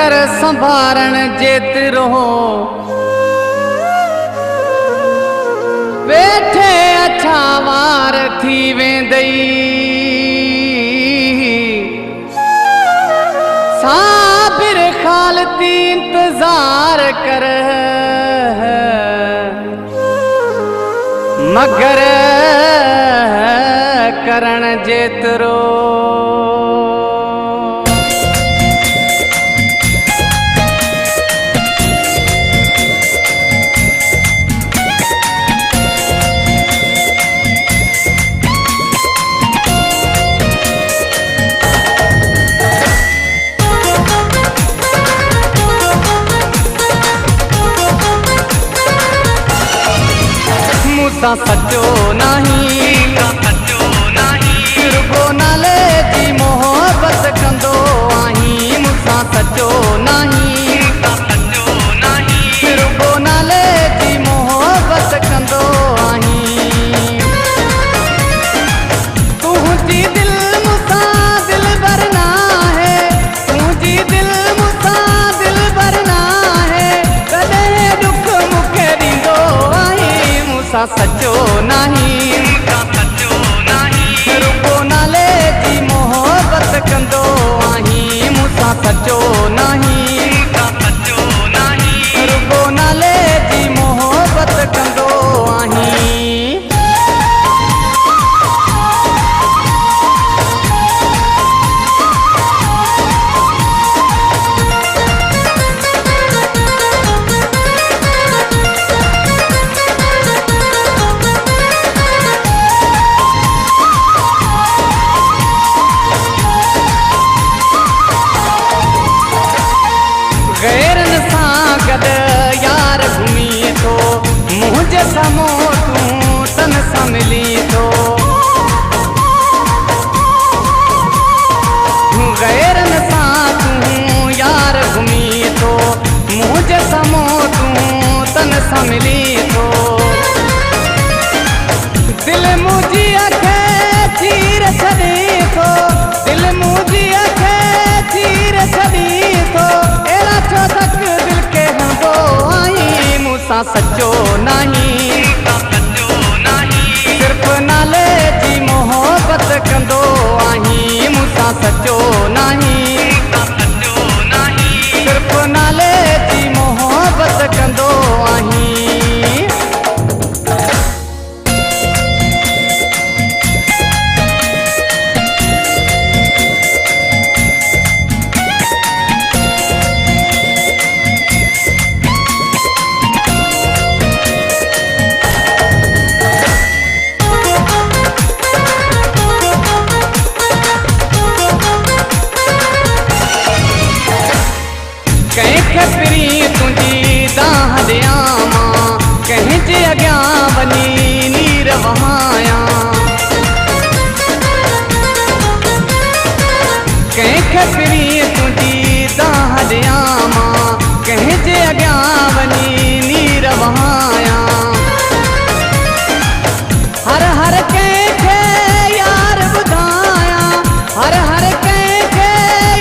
घर संभारण जेतिरो वेठे अच्छा वार थी वेंदई। साबिर खालती इंतजार कर मगर करण जेतिरो मूसा सचो नहीं रुगो नाले जी मोहब्बत कंदो आहीं। मूसा सचो नहीं रुगो नाले जी मोहब्बत कंदो आहीं। तुझी दिल मूसा दिल भरना है, तुझी दिल मूसा दिल भरना है, कदे दुख मुखे दींदो आहीं। मूसा सचो नहीं रुगो नाले जी मोहब्बत कंदो आहीं। मूसा सचो नहीं रुगो नाले जी मोहब्बत कंदो आहीं। गैरन सां गॾु यार घुमी थो, मुंहिंजे साम्हूं तूं तन सां मिली थो। गैरन सां तूं यार घुमी थो, मुंहिंजे साम्हूं तूं तन सां मिली थो। दिल मुंहिंजी अखे चीर छॾी थो, दिल मुंहिंजी अखे चीर छॾी थो। छो तक दिल के हंदो आहीं। मूसा सचो नहीं सिर्फ नाले जी मोहब्बत कंदो आहीं। मूसा सचो नहीं सिर्फ नाले जी मोहब्बत कंदो आहीं। कंहिंखे पिरी तुंहिंजी दाह ॾियां, कंहिंजे अॻियां वञी नीर वहायां। कंहिंखे पिरी तुंहिंजी दाह ॾियां, कंहिंजे अॻियां वञी नीर वहायां। हर हर कंहिंखे यार ॿुधायां, हर हर कंहिंखे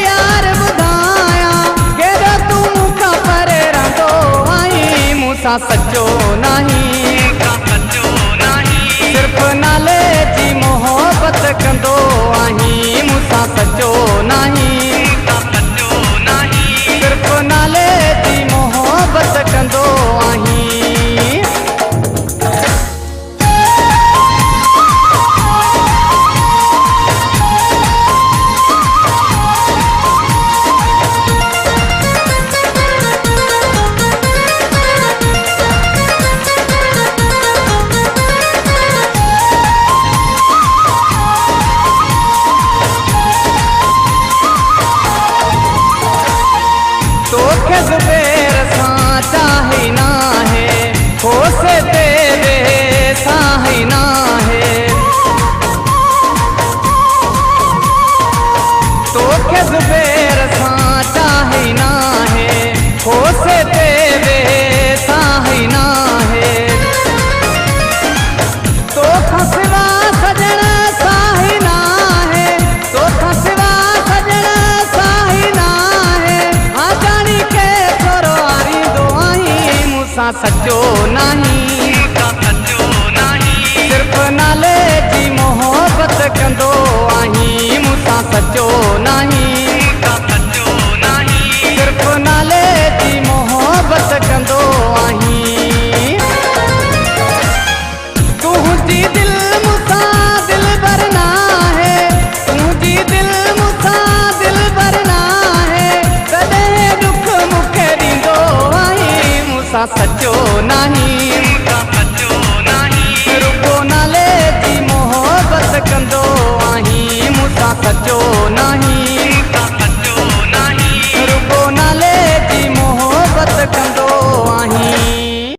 यार ॿुधायां, केॾो तूं खां परे रहंदो आहीं। मूसा सचो नहीं सिर्फ नाले जी मोहब्बत कंदो आहीं। मूसा सचो नहीं सिर्फ नाले जी मोहब्बत कंदो आहीं। मूंसां सचो नहीं, सिर्फ़ नाले जी मोहब्बत कंदो आहीं, मूंसां सचो नहीं, सिर्फ़ नाले जी मोहब्बत कंदो आहीं। तुंहिंजी दिल मूंसां दिल भरना है, तुंहिंजी दिल मूंसां दिल भरना है, कॾहिं दुख मूंखे ॾींदो आहीं, मूंसां सचो नहीं, रुगो नाले जी मोहब्बत कंदो आहीं, मूंसां सचो नहीं।